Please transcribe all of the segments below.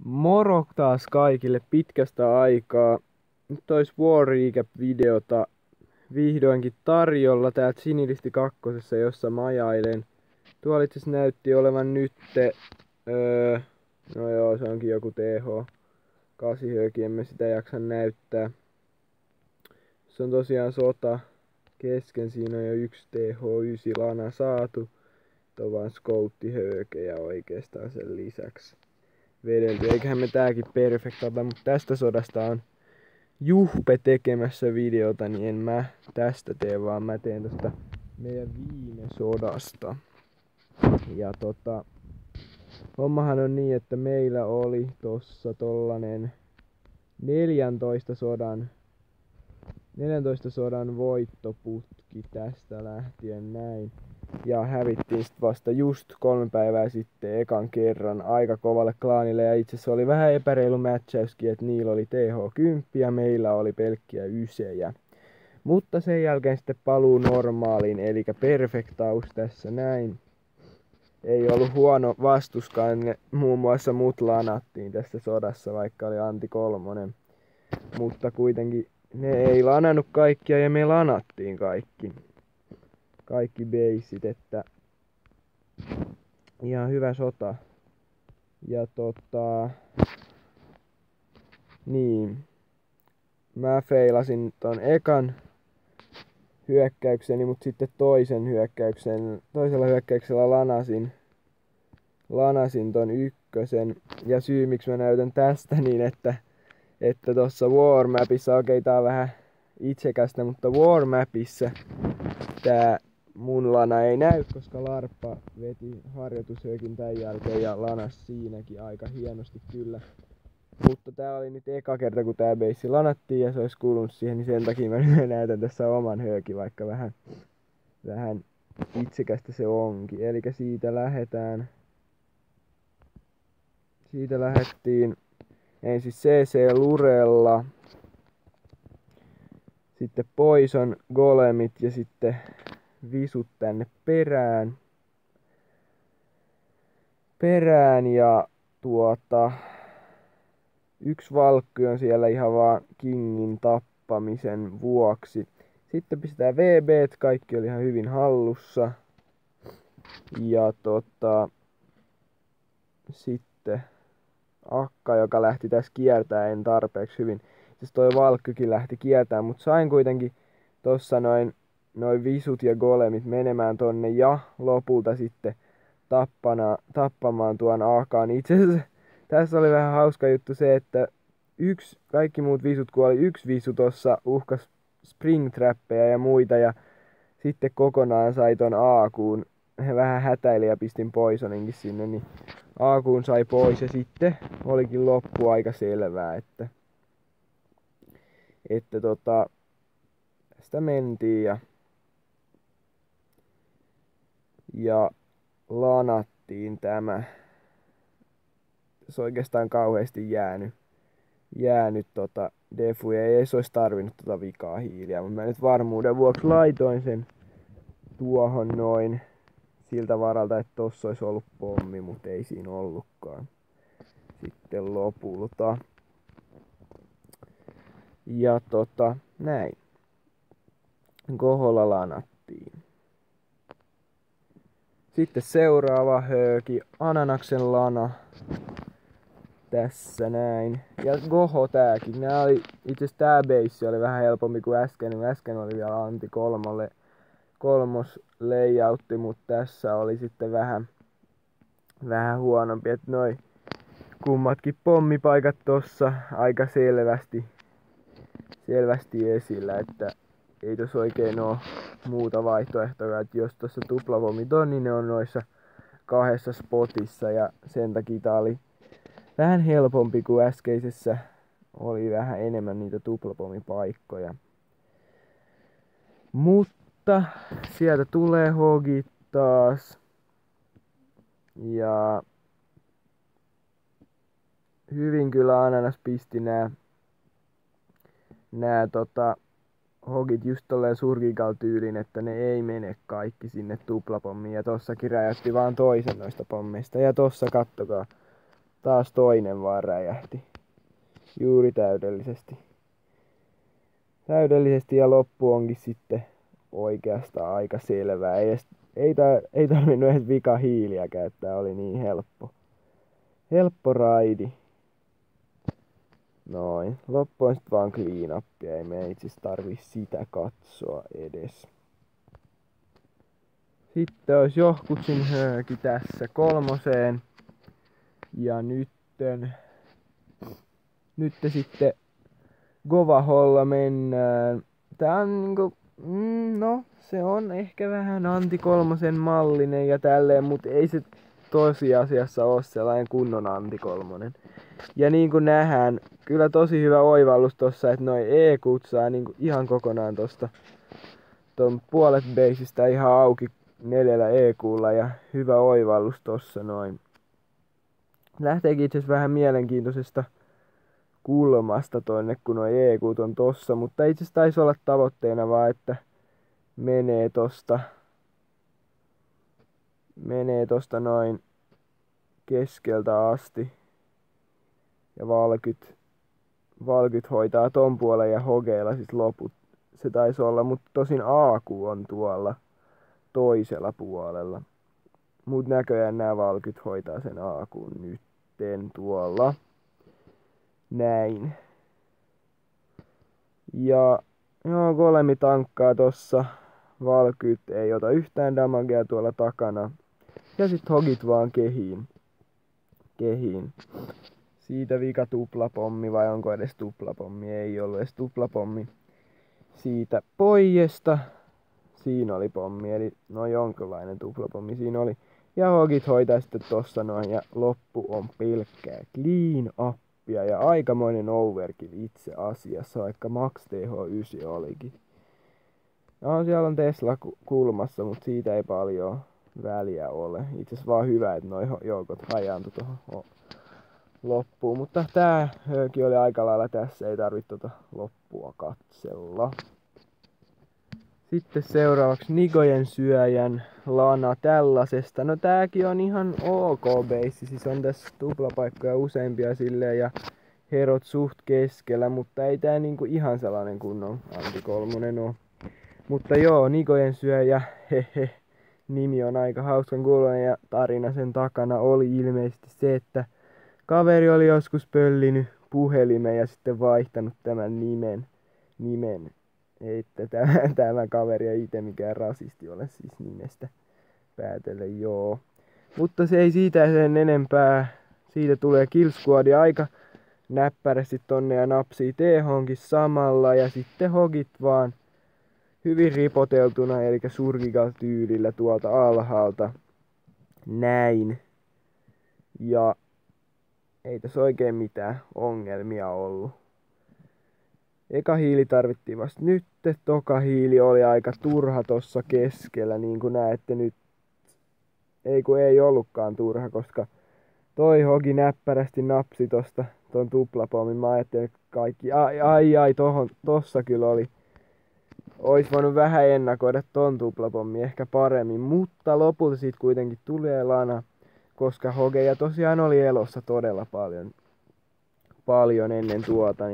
Moro taas kaikille pitkästä aikaa. Nyt ois War Recap-videota vihdoinkin tarjolla täältä Sinilisti kakkosessa, jossa mä ajailen. Tuolla itse näytti olevan nytte, no joo, se onkin joku TH8 hööki, emme sitä jaksa näyttää. Se on tosiaan sota kesken, siinä on jo yksi TH9 lana saatu. Tuo on vaan skouttihöökejä oikeastaan sen lisäksi vedelty. Eiköhän me tääkin perfektata, mutta tästä sodasta on Juhpe tekemässä videota, niin en mä tästä tee, vaan mä teen tästä meidän viime sodasta. Ja hommahan on niin, että meillä oli tossa tollanen 14 sodan voittoputki tästä lähtien näin. Ja hävittiin sit vasta just 3 päivää sitten ekan kerran aika kovalle klaanille. Ja itse asiassa oli vähän epäreilu matchauskin, että niillä oli TH10 ja meillä oli pelkkiä ysejä. Mutta sen jälkeen sitten paluu normaaliin, eli perfektaus tässä näin. Ei ollut huono vastuskaan, muun muassa mut lanattiin tässä sodassa, vaikka oli Antti 3. Mutta kuitenkin ne ei lanannut kaikkia ja me lanattiin kaikki beisit, että ihan hyvä sota. Ja niin, mä feilasin ton ekan hyökkäykseni, mutta sitten toisella hyökkäyksellä lanasin ton ykkösen. Ja syy miksi mä näytän tästä niin, että tossa War Mapissa, okei tää on vähän itsekästä, mutta War Mapissa tää mun lana ei näy, koska Larppa veti harjoitushöökin tän jälkeen ja lanas siinäkin aika hienosti kyllä. Mutta tää oli nyt eka kerta kun tää beissi lanattiin ja se olisi kuulunut siihen, niin sen takia mä näytän tässä oman höökin, vaikka vähän itsekästä se onkin. Eli siitä lähettiin ensin CC Lurella, sitten Poison Golemit ja sitten visut tänne perään ja yksi valkky on siellä ihan vaan Kingin tappamisen vuoksi. Sitten pistetään VB, kaikki oli ihan hyvin hallussa. Ja sitten Akka, joka lähti tässä kiertäen tarpeeksi hyvin. Siis toi valkkykin lähti kiertämään, mutta sain kuitenkin tossa noin visut ja golemit menemään tonne ja lopulta sitten tappamaan tuon Akan. Itse asiassa tässä oli vähän hauska juttu se, että kaikki muut visut kuoli, yksi visu tossa uhkas springtrappeja ja muita ja sitten kokonaan sai ton Akuun. He vähän hätäili ja pistin Poisoninkin sinne, niin Akuun sai pois ja sitten olikin loppu aika selvää, että tästä mentiin ja lanattiin tämä. Se oikeastaan kauheasti jäänyt defuja, ei edes olisi tarvinnut vikaa hiiliä, mutta mä nyt varmuuden vuoksi laitoin sen tuohon noin siltä varalta, että tossa olisi ollut pommi, mutta ei siinä ollutkaan sitten lopulta. Ja näin. Koholla lanattiin. Sitten seuraava hööki, Ananaksen lana. Tässä näin. Ja Goho tääkin. Itse asiassa tää base oli vähän helpompi kuin äsken. Äsken oli vielä Antti 3 layoutti, mutta tässä oli sitten vähän huonompi. Et noi kummatkin pommipaikat tossa aika selvästi esillä, että ei tossa oikein oo muuta vaihtoehtoa, että jos tossa tuplapommit on, niin ne on noissa 2 spotissa ja sen takia tää oli vähän helpompi kuin äskeisessä, oli vähän enemmän niitä tuplapommipaikkoja. Mutta sieltä tulee hogit taas. Ja hyvin kyllä Ananas pisti nää hogit just tolleen surgical tyylin, että ne ei mene kaikki sinne tuplapommiin. Ja tossakin räjähti vaan toisen noista pommeista. Ja tossa kattokaa. Taas toinen vaan räjähti. Juuri täydellisesti. Täydellisesti ja loppu onkin sitten oikeastaan aika selvää. Ei tarvinnut edes vika hiiliä käyttää, oli niin helppo. Helppo raidi. Noin. Loppu on sitten vaan clean up. Ei me itse tarvii sitä katsoa edes. Sitten olisi Johkutsin hööki tässä 3. Ja nyt sitten Govaholla mennään. Tää on niinku, no se on ehkä vähän Antti 3 mallinen ja tälleen, mut ei se tosiasiassa ole sellainen kunnon Antti 3. Ja niin kuin nähdään, kyllä tosi hyvä oivallus tossa, että noi EQt saa niinku ihan kokonaan tosta ton puolet bassista ihan auki 4 EQlla ja hyvä oivallus tossa noin. Lähteekin itse asiassa vähän mielenkiintoisesta kulmasta tonne, kun noi EQt on tossa, mutta itse asiassa taisi olla tavoitteena vaan, että menee tosta noin keskeltä asti ja valkyt hoitaa ton puolen ja hogeilla sit loput. Se taisi olla, mutta tosin Aaku on tuolla toisella puolella. Mut näköjään nämä valkyt hoitaa sen Aakuun nytten tuolla. Näin. Ja joo, Golemi tankkaa tossa. Valkyt ei ota yhtään damagea tuolla takana. Ja sit hogit vaan kehiin. Siitä vika tuplapommi, vai onko edes tuplapommi? Ei ollut edes tuplapommi. Siitä poijesta. Siinä oli pommi, eli no jonkinlainen tuplapommi siinä oli. Ja hogit hoitaa sitten tossa noin, ja loppu on pelkkää clean uppia ja aikamoinen overkill itse asiassa, vaikka max TH9 olikin. No siellä on Tesla kulmassa, mutta siitä ei paljon väliä ole. Itse asiassa vaan hyvä, että noi joukot hajaantu tuohon loppuun, mutta tää hööki oli aika lailla tässä, ei tarvitse loppua katsella. Sitten seuraavaksi Nigojen syöjän lana tällaisesta. No tääkin on ihan ok beissi, siis on tässä tuplapaikkoja useampia silleen ja herot suht keskellä, mutta ei tää niinku ihan sellainen kunnon Antti 3 oo. Mutta joo, Nigojen syöjä, hehe, nimi on aika hauskan kuuloinen ja tarina sen takana oli ilmeisesti se, että kaveri oli joskus pöllinyt puhelimen ja sitten vaihtanut tämän nimen. Että tämä kaveri ei itse mikään rasisti ole siis nimestä päätellen, joo. Mutta se ei siitä sen enempää. Siitä tulee Kill Squad aika näppärästi tonne ja napsii TH:nkin samalla. Ja sitten hogit vaan hyvin ripoteltuna, eli surgical tyylillä tuolta alhaalta. Näin. Ja ei tässä oikein mitään ongelmia ollut. Eka hiili tarvittiin vasta nyt, toka hiili oli aika turha tossa keskellä, niin kuin näette nyt. Ei ollutkaan turha, koska toi hogi näppärästi napsi tosta ton tuplapommin. Mä ajattelin, että kaikki, tossa kyllä oli. Ois voinut vähän ennakoida ton tuplapommi ehkä paremmin, mutta lopulta siitä kuitenkin tulee lana, koska hogeja tosiaan oli elossa todella paljon ennen tuota.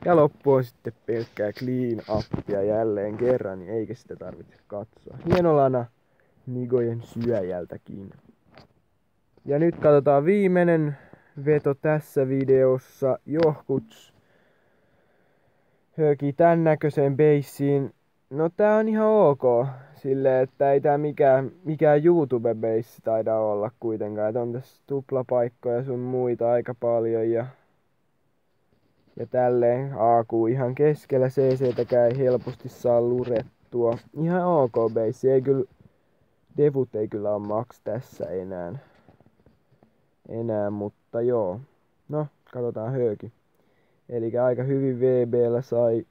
Ja loppu on sitten pelkkää clean upia jälleen kerran, niin eikä sitä tarvitse katsoa. Hieno lana Nigojen syöjältäkin. Ja nyt katsotaan viimeinen veto tässä videossa. Johkuts hööki tän näköiseen beissiin. No tää on ihan ok. Silleen, että ei tää mikään YouTube-beissi taida olla kuitenkaan. Et on tässä tuplapaikkoja sun muita aika paljon ja tälleen AQ ihan keskellä, CC:täkään ei helposti saa lurettua. Ihan ok beissi, ei kyllä, devut ei kyllä ole max tässä enää, mutta joo. No, katsotaan hööki. Eli aika hyvin VB:llä sai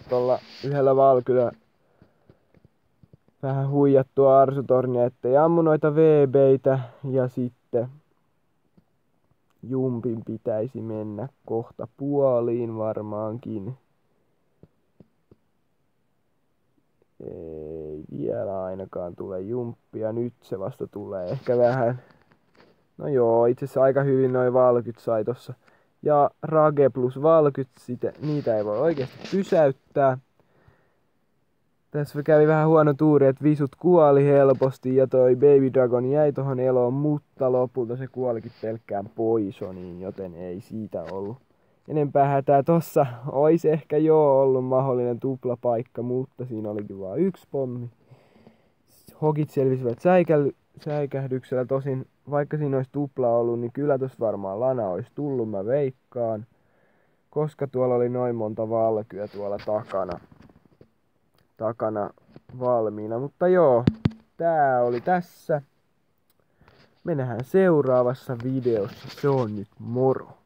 tuolla yhdellä valkyllä vähän huijattua arsutornia, ettei ammu noita VB:itä ja sitten jumpin pitäisi mennä kohta puoliin varmaankin. Ei vielä ainakaan tule jumppia, nyt se vasta tulee ehkä vähän No joo, itse asiassa aika hyvin noin valkyt sai tossa. Ja Rage plus valkyt, niitä ei voi oikeasti pysäyttää. Tässä kävi vähän huono tuuri, että visut kuoli helposti ja toi Baby Dragon jäi tohon eloon, mutta lopulta se kuolikin pelkkään poisoniin, joten ei siitä ollut enempää hätää. Tossa olisi ehkä joo ollut mahdollinen tuplapaikka, mutta siinä olikin vaan yksi pommi. Hogit selvisivät säikähdyksellä, tosin vaikka siinä olisi tupla ollut, niin kyllä tossa varmaan lana olisi tullut, mä veikkaan. Koska tuolla oli noin monta valkyä tuolla takana valmiina. Mutta joo, tää oli tässä. Me nähdään seuraavassa videossa. Se on nyt moro.